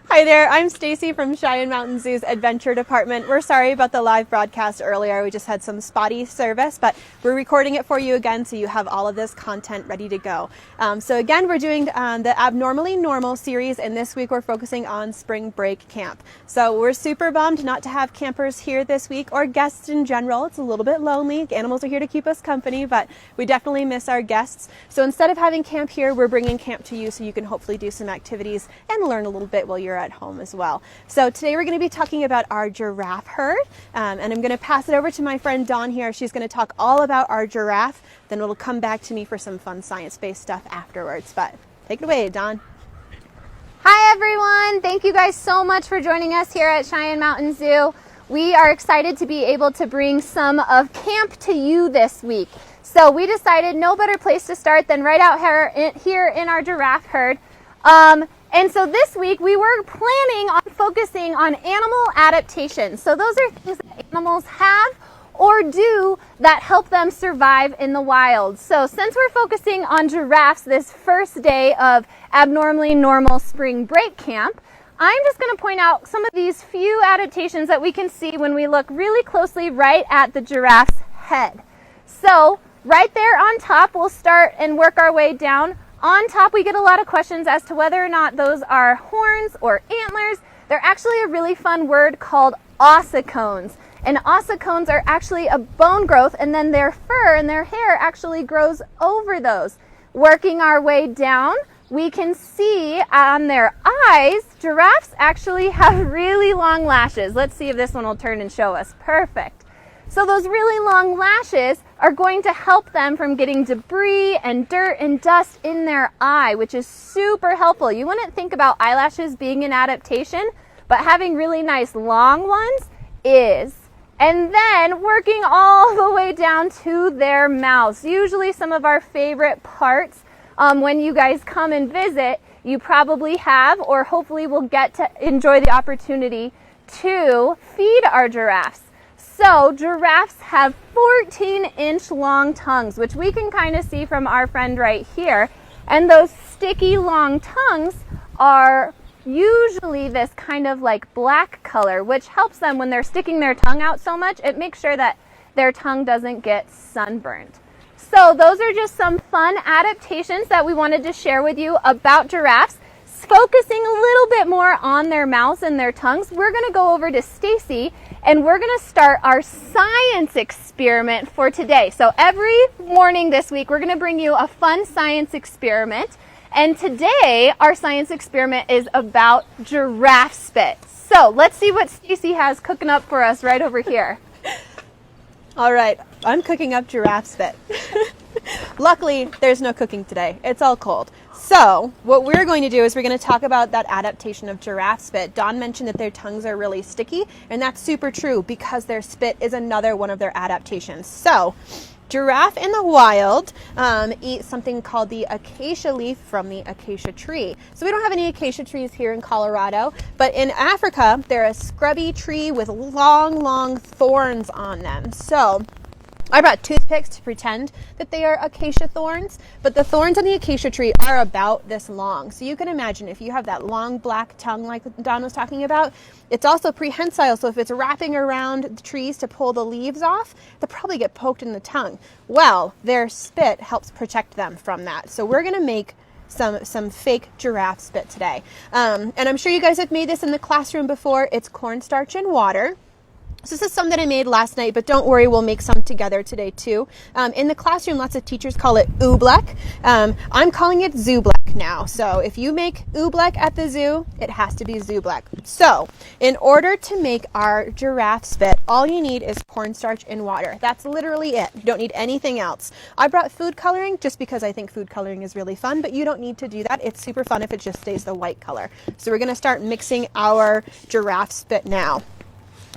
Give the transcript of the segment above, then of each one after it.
Hi there, I'm Stacey from Cheyenne Mountain Zoo's EdVenture Department. We're sorry about the live broadcast earlier. We just had some spotty service, but we're recording it for you again so you have all of this content ready to go. So again, we're doing the Abnormally Normal series, and this week we're focusing on spring break camp. So we're super bummed not to have campers here this week, or guests in general. It's a little bit lonely. Animals are here to keep us company, but we definitely miss our guests. So instead of having camp here, we're bringing camp to you so you can hopefully do some activities and learn a little bit while you're at home as well. So today we're going to be talking about our giraffe herd, and I'm going to pass it over to my friend Dawn here. She's going to talk all about our giraffe, then it'll come back to me for some fun science-based stuff afterwards. But take it away, Dawn. Hi everyone, thank you guys so much for joining us here at Cheyenne Mountain Zoo. We are excited to be able to bring some of camp to you this week. So we decided no better place to start than right out here in our giraffe herd. And so this week we were planning on focusing on animal adaptation. So those are things that animals have or do that help them survive in the wild. So since we're focusing on giraffes this first day of Abnormally Normal Spring Break Camp, I'm just going to point out some of these few adaptations that we can see when we look really closely right at the giraffe's head. So right there on top, we'll start and work our way down. On top, we get a lot of questions as to whether or not those are horns or antlers. They're actually a really fun word called ossicones. And ossicones are actually a bone growth, and then their fur and their hair actually grows over those. Working our way down, we can see on their eyes, giraffes actually have really long lashes. Let's see if this one will turn and show us. Perfect. So those really long lashes are going to help them from getting debris and dirt and dust in their eye, which is super helpful. You wouldn't think about eyelashes being an adaptation, but having really nice long ones is. And then working all the way down to their mouths. Usually some of our favorite parts when you guys come and visit, you probably have or hopefully will get to enjoy the opportunity to feed our giraffes. So giraffes have 14-inch long tongues, which we can kind of see from our friend right here. And those sticky long tongues are usually this kind of like black color, which helps them when they're sticking their tongue out so much. It makes sure that their tongue doesn't get sunburned. So those are just some fun adaptations that we wanted to share with you about giraffes. Focusing a little bit more on their mouths and their tongues, we're going to go over to Stacey and we're going to start our science experiment for today. So every morning this week, we're going to bring you a fun science experiment. And today, our science experiment is about giraffe spit. So let's see what Stacey has cooking up for us right over here. All right, I'm cooking up giraffe spit. Luckily, there's no cooking today. It's all cold. So what we're going to do is we're going to talk about that adaptation of giraffe spit. Dawn mentioned that their tongues are really sticky, and that's super true because their spit is another one of their adaptations. So giraffe in the wild eat something called the acacia leaf from the acacia tree. So we don't have any acacia trees here in Colorado, but in Africa, they're a scrubby tree with long, long thorns on them. So I brought toothpicks to pretend that they are acacia thorns, but the thorns on the acacia tree are about this long. So you can imagine if you have that long black tongue like Dawn was talking about, it's also prehensile. So if it's wrapping around the trees to pull the leaves off, they'll probably get poked in the tongue. Well, their spit helps protect them from that. So we're going to make some fake giraffe spit today. And I'm sure you guys have made this in the classroom before. It's cornstarch and water. So this is some that I made last night, but don't worry, we'll make some together today too. In the classroom, lots of teachers call it oobleck. I'm calling it zoobleck now. So if you make oobleck at the zoo, it has to be zoobleck. So in order to make our giraffe spit, all you need is cornstarch and water. That's literally it. You don't need anything else. I brought food coloring just because I think food coloring is really fun, but you don't need to do that. It's super fun if it just stays the white color. So we're going to start mixing our giraffe spit now.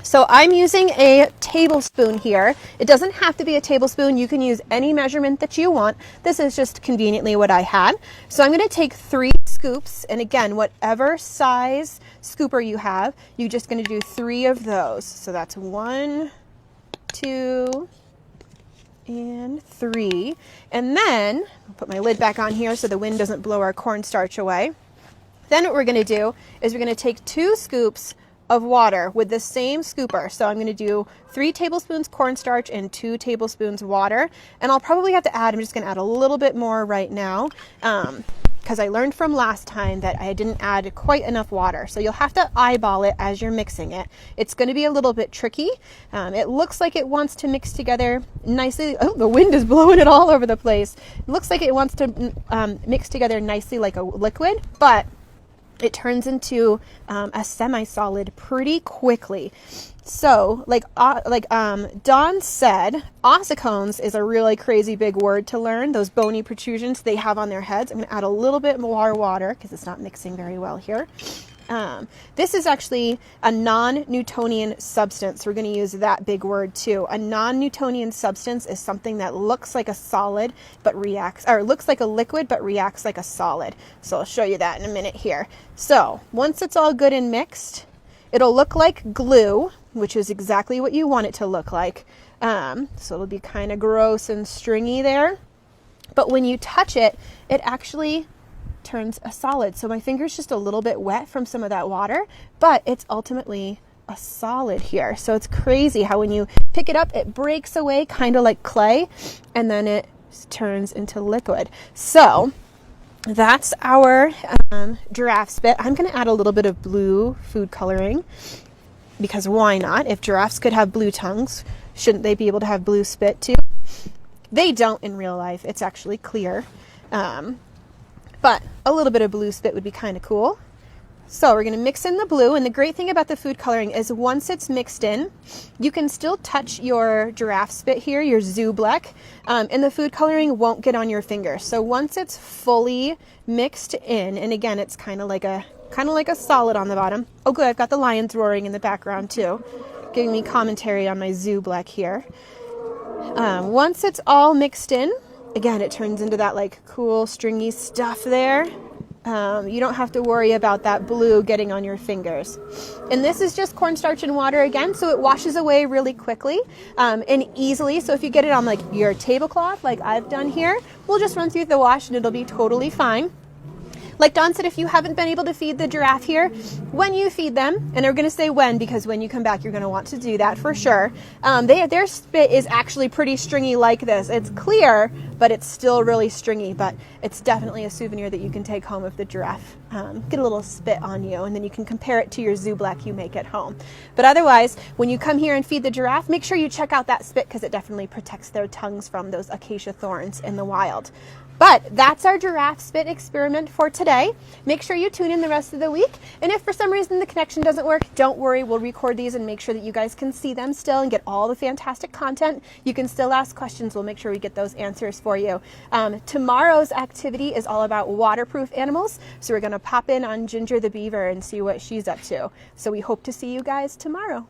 So I'm using a tablespoon here. It doesn't have to be a tablespoon. You can use any measurement that you want. This is just conveniently what I had. So I'm going to take 3 scoops. And again, whatever size scooper you have, you're just going to do 3 of those. So that's 1, 2, and 3. And then I'll put my lid back on here so the wind doesn't blow our cornstarch away. Then what we're going to do is we're going to take 2 scoops of water with the same scooper. So I'm going to do 3 tablespoons cornstarch and 2 tablespoons water. And I'll probably have to add, I'm just going to add a little bit more right now because I learned from last time that I didn't add quite enough water. So you'll have to eyeball it as you're mixing it. It's going to be a little bit tricky. It looks like it wants to mix together nicely. Oh, the wind is blowing it all over the place. It looks like it wants to mix together nicely like a liquid, but it turns into a semi-solid pretty quickly. So, like Dawn said, ossicones is a really crazy big word to learn. Those bony protrusions they have on their heads. I'm going to add a little bit more water because it's not mixing very well here. This is actually a non-Newtonian substance. We're going to use that big word too. A non-Newtonian substance is something that looks like a solid but reacts, or looks like a liquid but reacts like a solid. So I'll show you that in a minute here. So once it's all good and mixed, it'll look like glue, which is exactly what you want it to look like. So it'll be kind of gross and stringy there. But when you touch it, it actually turns a solid. So my finger's just a little bit wet from some of that water, but it's ultimately a solid here. So it's crazy how when you pick it up, it breaks away kind of like clay, and then it turns into liquid. So that's our giraffe spit. I'm going to add a little bit of blue food coloring because why not? If giraffes could have blue tongues, shouldn't they be able to have blue spit too? They don't in real life. It's actually clear. But a little bit of blue spit would be kind of cool. So we're going to mix in the blue, and the great thing about the food coloring is once it's mixed in, you can still touch your giraffe spit here, your zooblek, and the food coloring won't get on your fingers. So once it's fully mixed in, and again, it's kind of like a solid on the bottom. Oh good, I've got the lions roaring in the background too, giving me commentary on my zooblek here. Once it's all mixed in, again, it turns into that like cool stringy stuff there. You don't have to worry about that blue getting on your fingers. And this is just cornstarch and water again, so it washes away really quickly and easily. So if you get it on like your tablecloth, like I've done here, we'll just run through the wash and it'll be totally fine. Like Dawn said, if you haven't been able to feed the giraffe here, when you feed them, and we're going to say when because when you come back, you're going to want to do that for sure. Their spit is actually pretty stringy like this. It's clear, but it's still really stringy, but it's definitely a souvenir that you can take home if the giraffe get a little spit on you, and then you can compare it to your zooblek you make at home. But otherwise, when you come here and feed the giraffe, make sure you check out that spit because it definitely protects their tongues from those acacia thorns in the wild. But that's our giraffe spit experiment for today. Make sure you tune in the rest of the week. And if for some reason the connection doesn't work, don't worry. We'll record these and make sure that you guys can see them still and get all the fantastic content. You can still ask questions. We'll make sure we get those answers for you. Tomorrow's activity is all about waterproof animals. So we're going to pop in on Ginger the beaver and see what she's up to. So we hope to see you guys tomorrow.